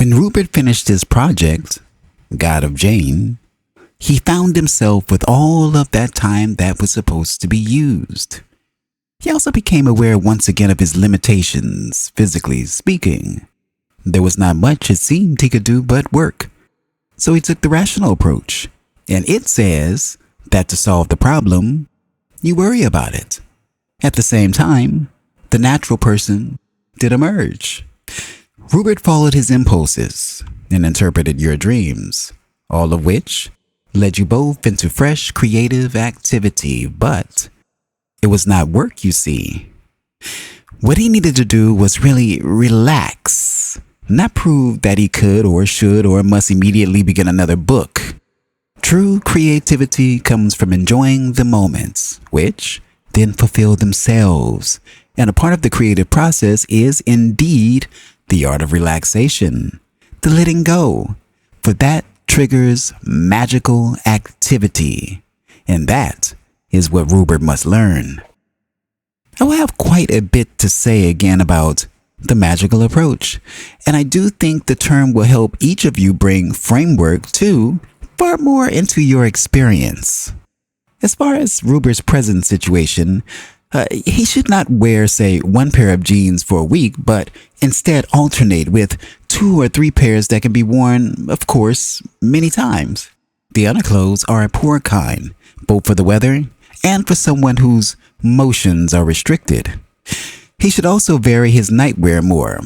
When Ruburt finished his project, God of Jane, he found himself with all of that time that was supposed to be used. He also became aware once again of his limitations, physically speaking. There was not much it seemed he could do but work. So he took the rational approach, and it says that to solve the problem, you worry about it. At the same time, the natural person did emerge. Ruburt followed his impulses and interpreted your dreams, all of which led you both into fresh creative activity, but it was not work, you see. What he needed to do was really relax, not prove that he could or should or must immediately begin another book. True creativity comes from enjoying the moments, which then fulfill themselves. And a part of the creative process is indeed the art of relaxation, the letting go, for that triggers magical activity. And that is what Ruburt must learn. I will have quite a bit to say again about the magical approach, and I do think the term will help each of you bring framework to far more into your experience. As far as Rubert's present situation, he should not wear, say, one pair of jeans for a week, but instead alternate with 2 or 3 pairs that can be worn, of course, many times. The underclothes are a poor kind, both for the weather and for someone whose motions are restricted. He should also vary his nightwear more.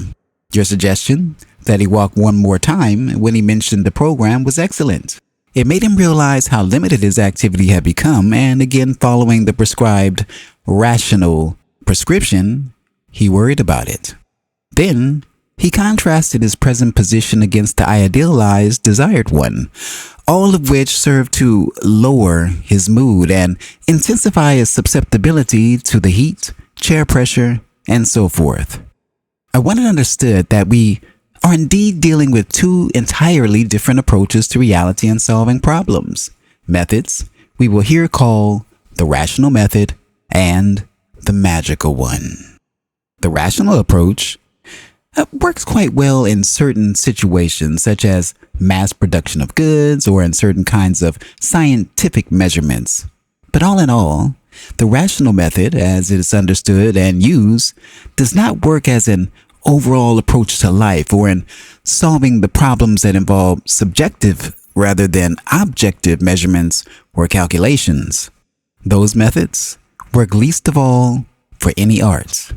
Your suggestion that he walk one more time when he mentioned the program was excellent. It made him realize how limited his activity had become, and again, following the prescribed rational prescription, he worried about it. Then, he contrasted his present position against the idealized desired one, all of which served to lower his mood and intensify his susceptibility to the heat, chair pressure, and so forth. I want it understood that we are indeed dealing with 2 entirely different approaches to reality and solving problems. Methods we will here call the rational method and the magical one. The rational approach works quite well in certain situations, such as mass production of goods or in certain kinds of scientific measurements. But all in all, the rational method, as it is understood and used, does not work as an overall approach to life or in solving the problems that involve subjective rather than objective measurements or calculations. Those methods work least of all for any art.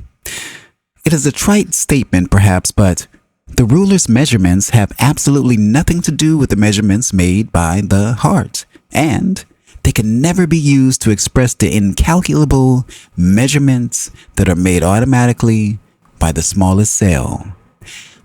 It is a trite statement perhaps, but the ruler's measurements have absolutely nothing to do with the measurements made by the heart, and they can never be used to express the incalculable measurements that are made automatically by the smallest cell.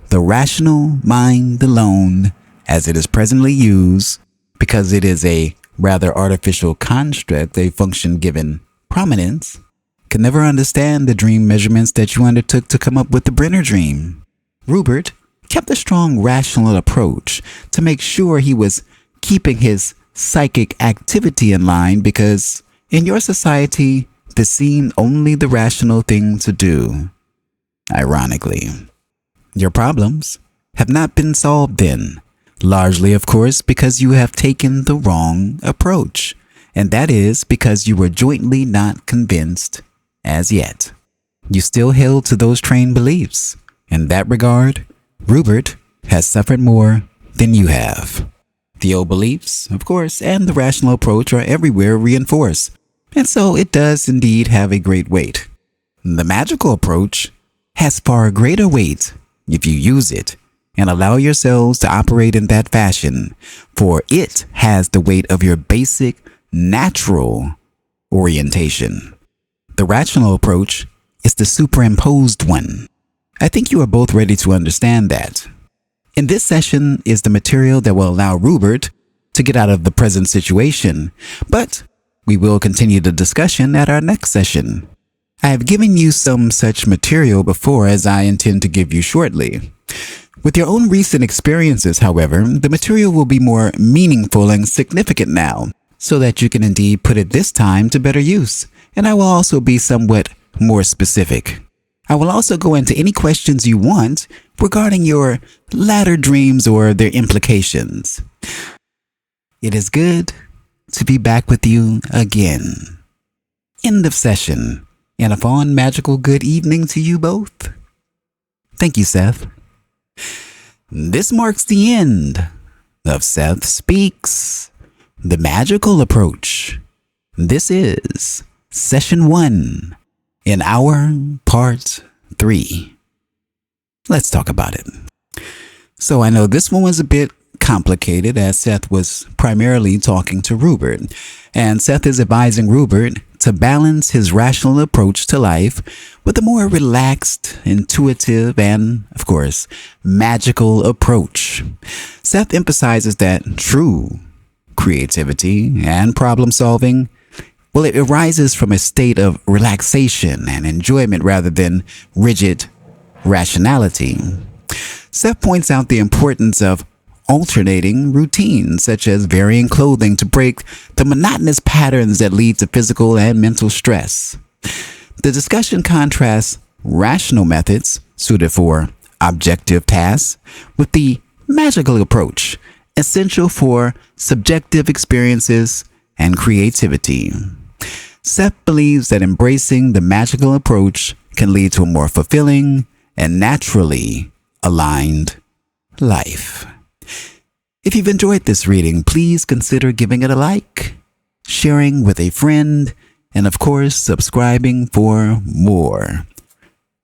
The rational mind alone, as it is presently used, because it is a rather artificial construct, a function given prominence, can never understand the dream measurements that you undertook to come up with the Brenner dream. Ruburt kept a strong rational approach to make sure he was keeping his psychic activity in line, because in your society, this seemed only the rational thing to do. Ironically, your problems have not been solved then, largely, of course, because you have taken the wrong approach, and that is because you were jointly not convinced as yet. You still held to those trained beliefs. In that regard, Ruburt has suffered more than you have. The old beliefs, of course, and the rational approach are everywhere reinforced, and so it does indeed have a great weight. The magical approach has far greater weight if you use it and allow yourselves to operate in that fashion, for it has the weight of your basic natural orientation. The rational approach is the superimposed one. I think you are both ready to understand that. In this session is the material that will allow Ruburt to get out of the present situation, but we will continue the discussion at our next session. I have given you some such material before, as I intend to give you shortly. With your own recent experiences, however, the material will be more meaningful and significant now, so that you can indeed put it this time to better use, and I will also be somewhat more specific. I will also go into any questions you want regarding your latter dreams or their implications. It is good to be back with you again. End of session, and a fond, magical good evening to you both. Thank you, Seth. This marks the end of Seth Speaks, the magical approach. This is session 1 in our part 3. Let's talk about it. So I know this one was a bit complicated, as Seth was primarily talking to Ruburt, and Seth is advising Ruburt to balance his rational approach to life with a more relaxed, intuitive, and, of course, magical approach. Seth emphasizes that true creativity and problem solving, well, it arises from a state of relaxation and enjoyment rather than rigid rationality. Seth points out the importance of alternating routines, such as varying clothing to break the monotonous patterns that lead to physical and mental stress. The discussion contrasts rational methods suited for objective tasks with the magical approach, essential for subjective experiences and creativity. Seth believes that embracing the magical approach can lead to a more fulfilling and naturally aligned life. If you've enjoyed this reading, please consider giving it a like, sharing with a friend, and of course, subscribing for more.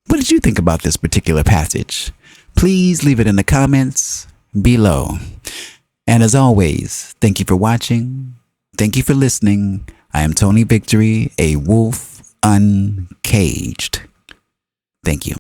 What did you think about this particular passage? Please leave it in the comments below. And as always, thank you for watching. Thank you for listening. I am Tony Victory, a wolf uncaged. Thank you.